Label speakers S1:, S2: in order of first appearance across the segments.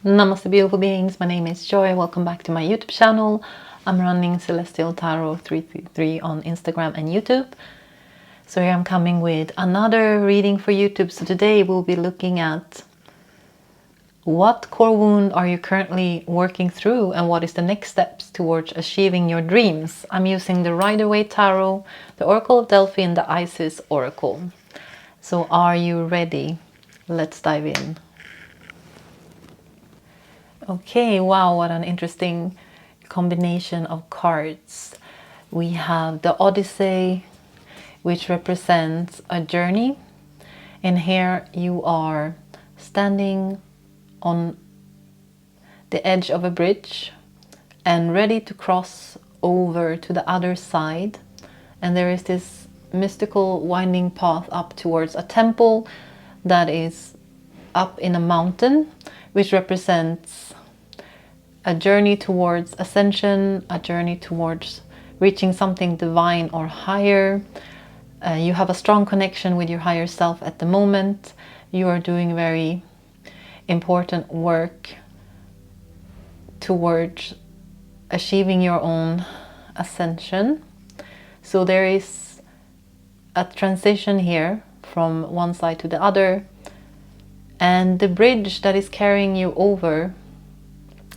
S1: Namaste beautiful beings, my name is Joy. Welcome back to my YouTube channel. I'm running Celestial Tarot 333 on Instagram and YouTube. So here I'm coming with another reading for YouTube. So today we'll be looking at what core wound are you currently working through and what is the next steps towards achieving your dreams. I'm using the Rider-Waite Tarot, the Oracle of Delphi and the Isis Oracle. So are you ready? Let's dive in. Okay, wow, what an interesting combination of cards. We have the Odyssey, which represents a journey. And here you are standing on the edge of a bridge and ready to cross over to the other side. And there is this mystical winding path up towards a temple that is up in a mountain, which represents a journey towards ascension, a journey towards reaching something divine or higher. You have a strong connection with your higher self at the moment. You are doing very important work towards achieving your own ascension. So there is a transition here from one side to the other. And the bridge that is carrying you over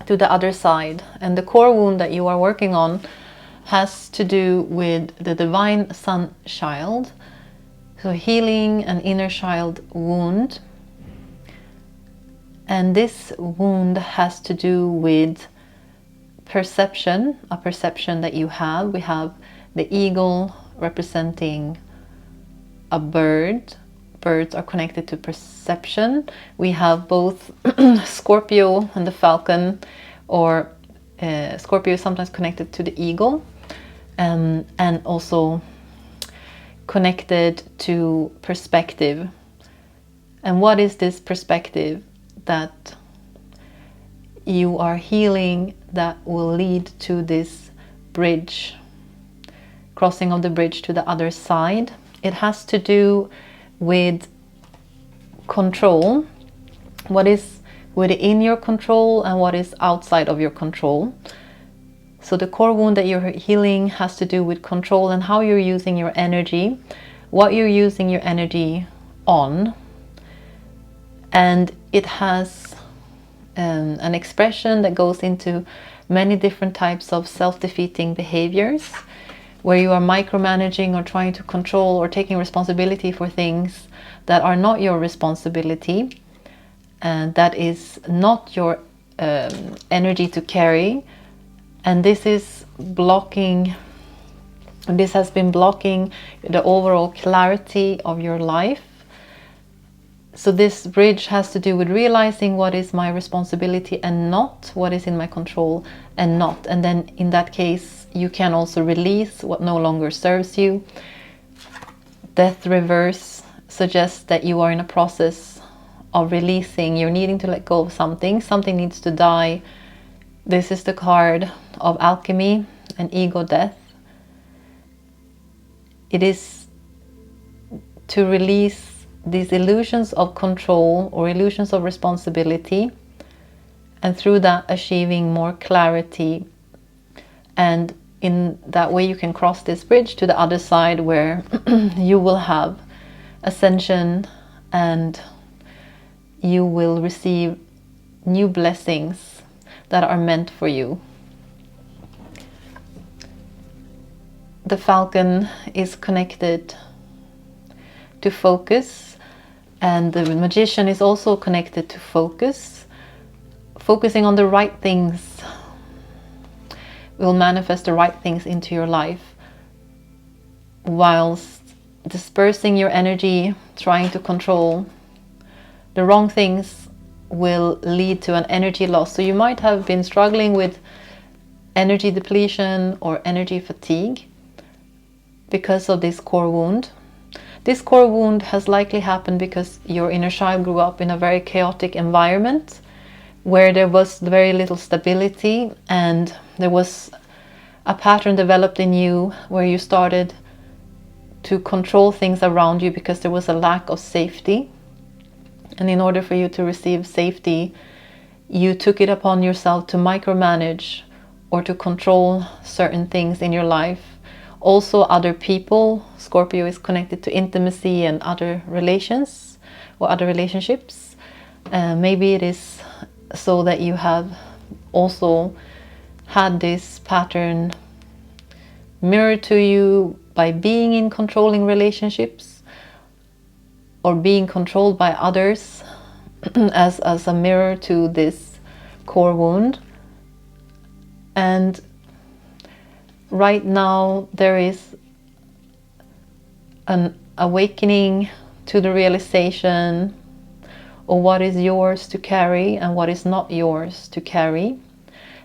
S1: to the other side and the core wound that you are working on has to do with the divine sun child. So healing an inner child wound. And this wound has to do with perception, a perception that you have. We have the eagle representing a bird. Birds are connected to perception. We have both Scorpio and the falcon, or Scorpio is sometimes connected to the eagle, and also connected to perspective. And what is this perspective that you are healing that will lead to this bridge, crossing of the bridge to the other side? It has to do with control. What is within your control and what is outside of your control. So the core wound that you're healing has to do with control and how you're using your energy, what you're using your energy on. And it has an expression that goes into many different types of self-defeating behaviors, where you are micromanaging or trying to control or taking responsibility for things that are not your responsibility, and that is not your energy to carry. And this is blocking, this has been blocking the overall clarity of your life. So this bridge has to do with realizing what is my responsibility and not, what is in my control and not. And then in that case, you can also release what no longer serves you. Death reverse suggests that you are in a process of releasing. You're needing to let go of something. Something needs to die. This is the card of alchemy and ego death. It is to release these illusions of control or illusions of responsibility, and through that achieving more clarity. And in that way you can cross this bridge to the other side, where you will have ascension and you will receive new blessings that are meant for you. The falcon is connected to focus, and the magician is also connected to focus. Focusing on the right things will manifest the right things into your life, whilst dispersing your energy, trying to control the wrong things, will lead to an energy loss. So you might have been struggling with energy depletion or energy fatigue because of this core wound. This core wound has likely happened because your inner child grew up in a very chaotic environment where there was very little stability, and there was a pattern developed in you where you started to control things around you because there was a lack of safety. And in order for you to receive safety, you took it upon yourself to micromanage or to control certain things in your life. Also other people. Scorpio is connected to intimacy and other relations or other relationships. Maybe it is so that you have also had this pattern mirrored to you by being in controlling relationships or being controlled by others as a mirror to this core wound. And right now there is an awakening to the realization of what is yours to carry and what is not yours to carry,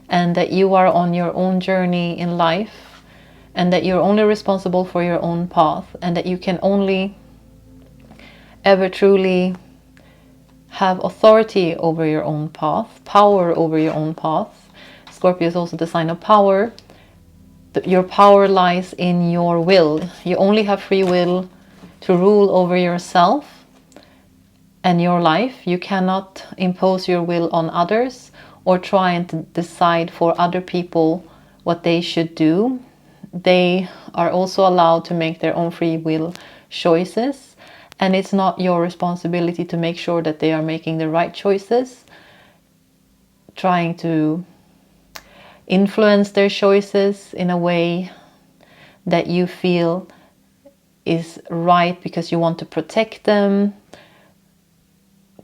S1: and that you are on your own journey in life, and that you're only responsible for your own path, and that you can only ever truly have authority over your own path, power over your own path. Scorpio is also the sign of power. Your power lies in your will. You only have free will to rule over yourself and your life. You cannot impose your will on others or try and decide for other people what they should do. They are also allowed to make their own free will choices, and it's not your responsibility to make sure that they are making the right choices, trying to influence their choices in a way that you feel is right because you want to protect them,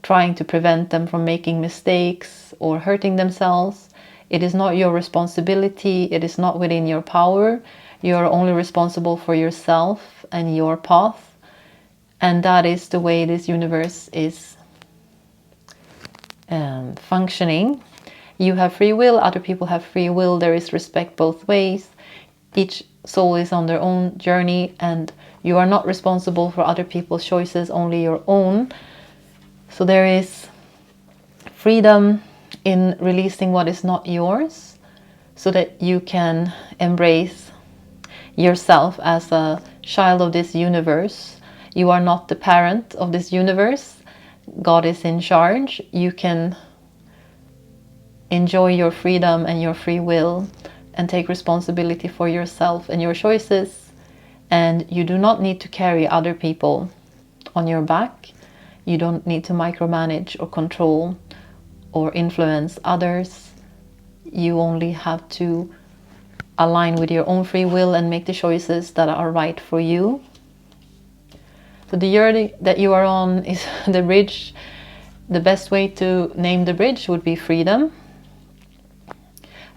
S1: trying to prevent them from making mistakes or hurting themselves. It is not your responsibility. It is not within your power. You are only responsible for yourself and your path. And that is the way this universe is functioning. You have free will, other people have free will. There is respect both ways. Each soul is on their own journey, and you are not responsible for other people's choices, only your own. So there is freedom in releasing what is not yours, so that you can embrace yourself as a child of this universe. You are not the parent of this universe. God is in charge. You can enjoy your freedom and your free will and take responsibility for yourself and your choices. And you do not need to carry other people on your back. You don't need to micromanage or control or influence others. You only have to align with your own free will and make the choices that are right for you. So the journey that you are on is the bridge. The best way to name the bridge would be freedom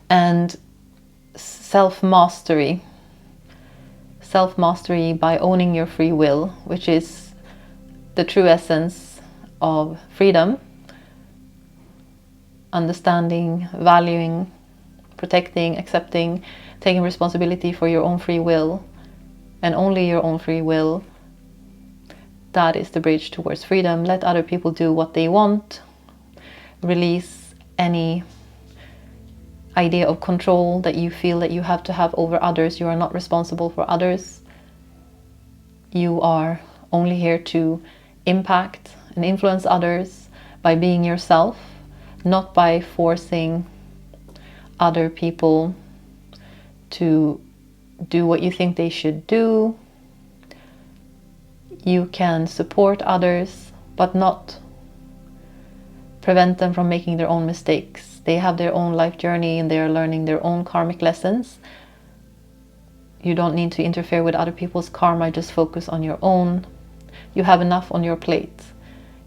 S1: and self-mastery. Self-mastery by owning your free will, which is the true essence of freedom. Understanding, valuing, protecting, accepting, taking responsibility for your own free will, and only your own free will. That is the bridge towards freedom. Let other people do what they want. Release any idea of control that you feel that you have to have over others. You are not responsible for others. You are only here to impact and influence others by being yourself, not by forcing other people to do what you think they should do. You can support others, but not prevent them from making their own mistakes. They have their own life journey and they are learning their own karmic lessons. You don't need to interfere with other people's karma, just focus on your own. You have enough on your plate.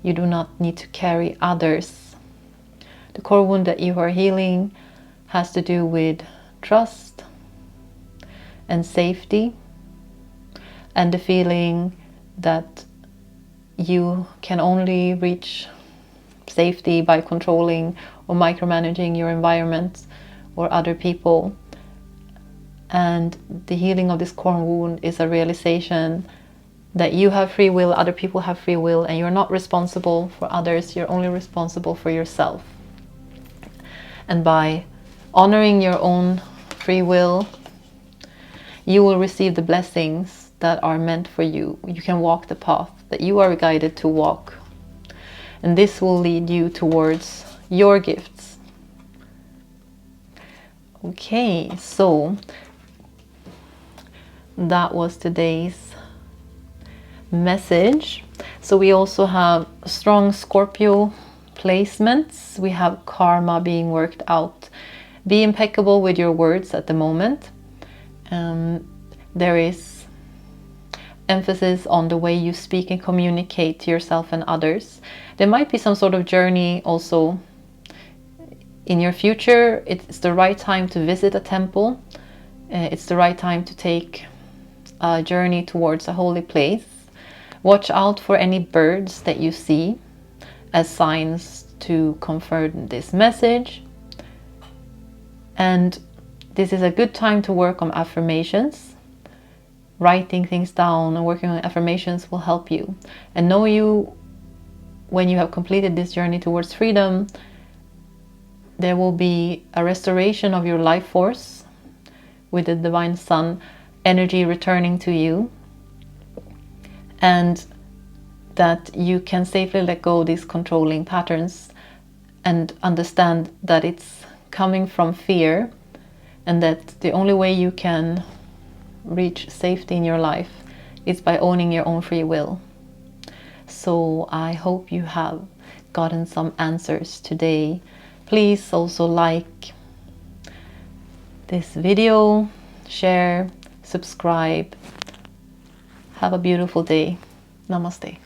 S1: You do not need to carry others. The core wound that you are healing has to do with trust and safety, and the feeling that you can only reach safety by controlling or micromanaging your environment or other people. And the healing of this core wound is a realization that you have free will, other people have free will, and you're not responsible for others, you're only responsible for yourself. And by honoring your own free will, you will receive the blessings that are meant for you. You can walk the path that you are guided to walk. And this will lead you towards your gifts, Okay, so that was today's message. So we also have strong Scorpio placements. We have karma being worked out. Be impeccable with your words at the moment. There is emphasis on the way you speak and communicate to yourself and others. There might be some sort of journey also in your future. It's the right time to visit a temple. It's the right time to take a journey towards a holy place. Watch out for any birds that you see as signs to confirm this message. And this is a good time to work on affirmations. Writing things down and working on affirmations will help you. And know you, when you have completed this journey towards freedom, there will be a restoration of your life force with the Divine Sun energy returning to you, and that you can safely let go these controlling patterns and understand that it's coming from fear, and that the only way you can reach safety in your life is by owning your own free will. So I hope you have gotten some answers today. Please also like this video, share, subscribe. Have a beautiful day. Namaste.